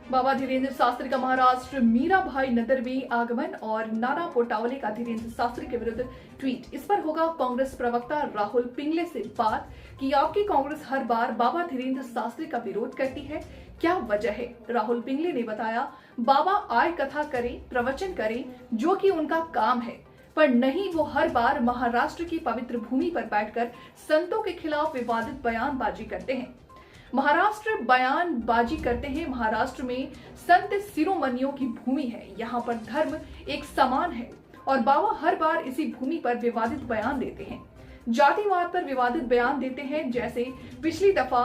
बाबा धीरेन्द्र शास्त्री का महाराष्ट्र मीराभाई नगर में आगमन और नाना पोटावले का धीरेन्द्र शास्त्री के विरुद्ध ट्वीट। इस पर होगा कांग्रेस प्रवक्ता राहुल पिंगले से बात कि आपकी कांग्रेस हर बार बाबा धीरेन्द्र शास्त्री का विरोध करती है, क्या वजह है। राहुल पिंगले ने बताया, बाबा आय कथा करें, प्रवचन करें, जो कि उनका काम है, पर नहीं वो हर बार महाराष्ट्र की पवित्र भूमि पर बैठकर संतों के खिलाफ विवादित बयानबाजी करते हैं। बयानबाजी करते हैं। महाराष्ट्र में संत शिरोमणियों की भूमि है, यहाँ पर धर्म एक समान है और बाबा हर बार इसी भूमि पर विवादित बयान देते हैं, जातिवाद पर विवादित बयान देते हैं। जैसे पिछली दफा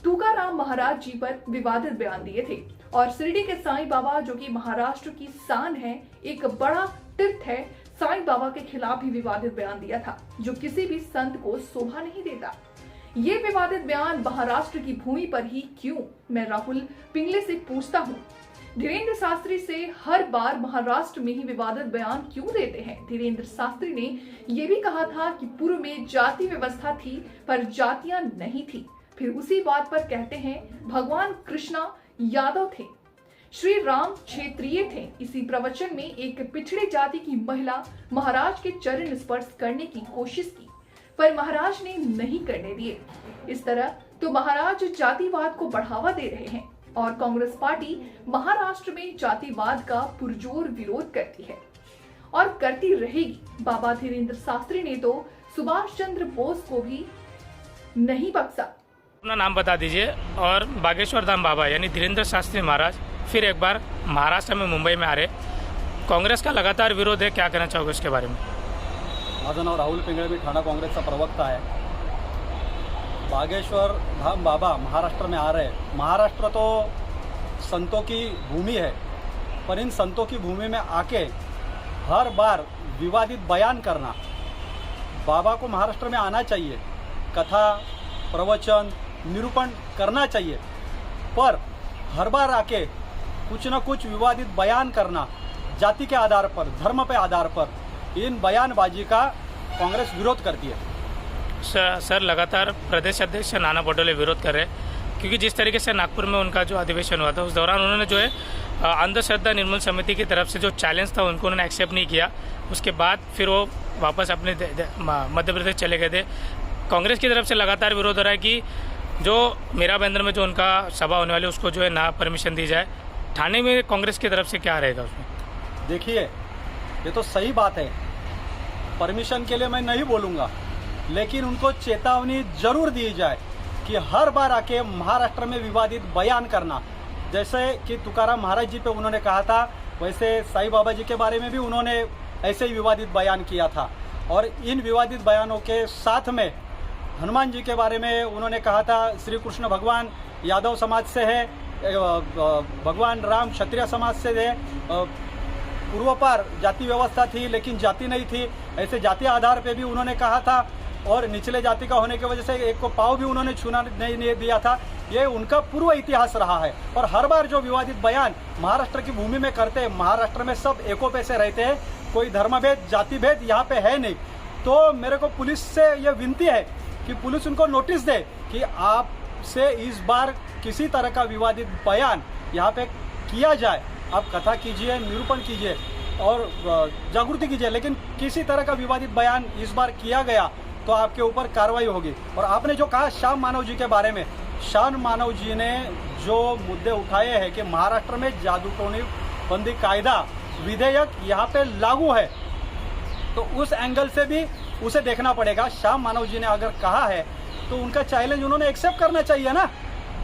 तुकाराम महाराज जी पर विवादित बयान दिए थे और शिरडी के साईं बाबा, जो कि महाराष्ट्र की शान है, एक बड़ा तीर्थ है, साईं बाबा के खिलाफ भी विवादित बयान दिया था, जो किसी भी संत को शोभा नहीं देता। ये विवादित बयान महाराष्ट्र की भूमि पर ही क्यों, मैं राहुल पिंगले से पूछता हूँ। धीरेन्द्र शास्त्री से हर बार महाराष्ट्र में ही विवादित बयान क्यों देते हैं। धीरेन्द्र शास्त्री ने यह भी कहा था कि पूर्व में जाति व्यवस्था थी पर जातियां नहीं थी। फिर उसी बात पर कहते हैं भगवान कृष्णा यादव थे, श्री राम क्षेत्रीय थे। इसी प्रवचन में एक पिछड़ी जाति की महिला महाराज के चरण स्पर्श करने की कोशिश की, पर महाराज ने नहीं करने दिए। इस तरह तो महाराज जातिवाद को बढ़ावा दे रहे हैं और कांग्रेस पार्टी महाराष्ट्र में जातिवाद का पुरजोर विरोध करती है और करती रहेगी। बाबा धीरेन्द्र शास्त्री ने तो सुभाष चंद्र बोस को भी नहीं बख्शा। अपना नाम बता दीजिए और बागेश्वर धाम बाबा यानी धीरेन्द्र शास्त्री महाराज फिर एक बार महाराष्ट्र में मुंबई में आ रहे, कांग्रेस का लगातार विरोध है, क्या कहना चाहोगे इसके बारे में। माझं नाव राहुल पिंगळे, मी ठाणा काँग्रेसचा प्रवक्ता आहे। बागेश्वर धाम बाबा महाराष्ट्र में आ रहे। महाराष्ट्र तो संतों की भूमि है, पर इन संतों की भूमि में आके हर बार विवादित बयान करना, बाबा को महाराष्ट्र में आना चाहिए, कथा प्रवचन निरूपण करना चाहिए, पर हर बार आके कुछ न कुछ विवादित बयान करना, जाति के आधार पर, धर्म पे आधार पर, इन बयानबाजी का कांग्रेस विरोध करती है। सर लगातार प्रदेश अध्यक्ष नाना पटोले विरोध कर रहे हैं, क्योंकि जिस तरीके से नागपुर में उनका जो अधिवेशन हुआ था उस दौरान उन्होंने जो है अंधश्रद्धा निर्मूल समिति की तरफ से जो चैलेंज था उनको उन्होंने एक्सेप्ट नहीं किया। उसके बाद फिर वो वापस अपने मध्य प्रदेश चले गए थे। कांग्रेस की तरफ से लगातार विरोध हो रहा है कि जो मीरा बंदर में जो उनका सभा होने वाली उसको जो है ना परमिशन दी जाए। ठाणे में कांग्रेस की तरफ से क्या रहेगा उसमें। देखिए, ये तो सही बात है, परमिशन के लिए मैं नहीं बोलूँगा, लेकिन उनको चेतावनी जरूर दी जाए कि हर बार आके महाराष्ट्र में विवादित बयान करना, जैसे कि तुकाराम महाराज जी पे उन्होंने कहा था, वैसे साईं बाबा जी के बारे में भी उन्होंने ऐसे ही विवादित बयान किया था। और इन विवादित बयानों के साथ में हनुमान जी के बारे में उन्होंने कहा था, श्री कृष्ण भगवान यादव समाज से है, भगवान राम क्षत्रिय समाज से है, पूर्व पर जाति व्यवस्था थी लेकिन जाति नहीं थी, ऐसे जाति आधार पे भी उन्होंने कहा था, और निचले जाति का होने की वजह से एक को पाँव भी उन्होंने छूना नहीं दिया था। ये उनका पूर्व इतिहास रहा है। और हर बार जो विवादित बयान महाराष्ट्र की भूमि में करते हैं, महाराष्ट्र में सब एकों पे से रहते हैं, कोई धर्मभेद जाति भेद यहाँ पे है नहीं। तो मेरे को पुलिस से ये विनती है कि पुलिस उनको नोटिस दे कि आपसे इस बार किसी तरह का विवादित बयान यहाँ पे किया जाए, आप कथा कीजिए, निरूपण कीजिए और जागृति कीजिए, लेकिन किसी तरह का विवादित बयान इस बार किया गया तो आपके ऊपर कार्रवाई होगी। और आपने जो कहा श्याम मानव जी के बारे में, श्याम मानव जी ने जो मुद्दे उठाए हैं कि महाराष्ट्र में जादू टोना बंदी कायदा विधेयक यहाँ पे लागू है, तो उस एंगल से भी उसे देखना पड़ेगा। श्याम मानव जी ने अगर कहा है तो उनका चैलेंज उन्होंने एक्सेप्ट करना चाहिए ना,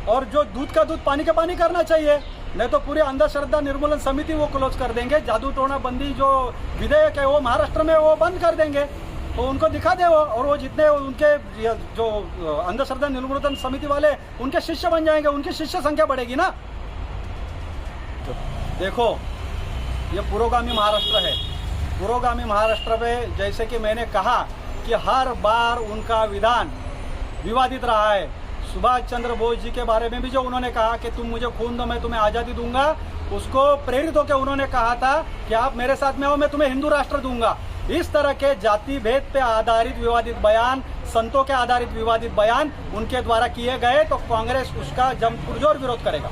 और जो दूध का दूध पानी का पानी करना चाहिए, नहीं तो पूरी अंधश्रद्धा निर्मूलन समिति वो क्लोज कर देंगे, जादू टोना बंदी जो विधेयक है वो महाराष्ट्र में वो बंद कर देंगे। तो उनको दिखा दे वो, और वो जितने उनके जो अंधश्रद्धा निर्मूलन समिति वाले उनके शिष्य बन जाएंगे, उनकी शिष्य संख्या बढ़ेगी ना। तो देखो, ये पुरोगामी महाराष्ट्र है। पुरोगामी महाराष्ट्र में जैसे कि मैंने कहा कि हर बार उनका विधान विवादित रहा है। सुभाष चंद्र बोस जी के बारे में भी जो उन्होंने कहा कि तुम मुझे खून दो मैं तुम्हें आज़ादी दूंगा, उसको प्रेरित होकर उन्होंने कहा था कि आप मेरे साथ में आओ, मैं तुम्हें हिंदू राष्ट्र दूंगा। इस तरह के जाति भेद पे आधारित विवादित बयान, संतों के आधारित विवादित बयान उनके द्वारा किए गए तो कांग्रेस उसका पुरजोर विरोध करेगा।